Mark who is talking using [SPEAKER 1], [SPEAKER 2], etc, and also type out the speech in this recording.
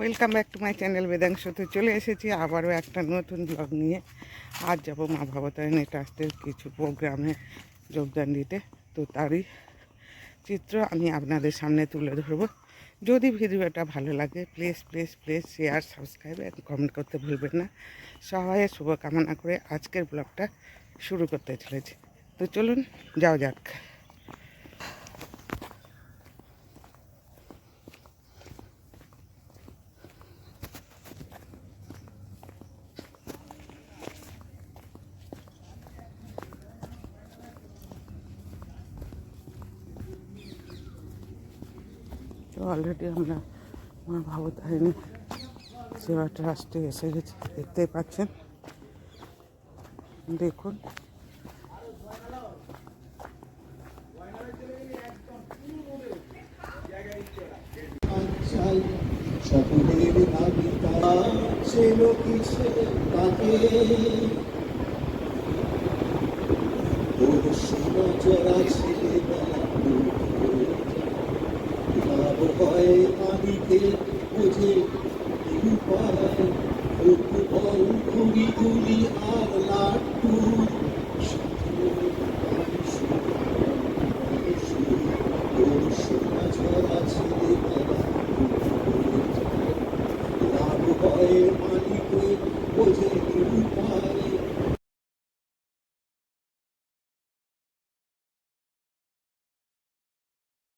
[SPEAKER 1] Welcome back to my channel বেদাংশতে চলে এসেছি আবারও একটা নতুন ব্লগ নিয়ে। আজ যাব মা ভবতারিণী ট্রাস্টের কিছু প্রোগ্রামে যোগদান দিতে, তো তারই চিত্র আমি আপনাদের সামনে তুলে ধরবো। যদি ভিডিওটা ভালো লাগে please please please share, subscribe and comment করতে ভুলবেন না। সবাইয়ের শুভকামনা করে আজকের ব্লগটা শুরু করতে চলেছি। তো চলুন যাও যাক। তো অলরেডি আমরা মা ভবতারিণী সেবা ট্রাস্টে এসে গেছি, দেখতেই পাচ্ছেন। দেখুন
[SPEAKER 2] সকলের ভাবিতা ছিল কিসে তাকে জরা ছেলে ভাব হয় আদিতে বুঝে উপায় ঘুরি ঘুরি আর লাট্টু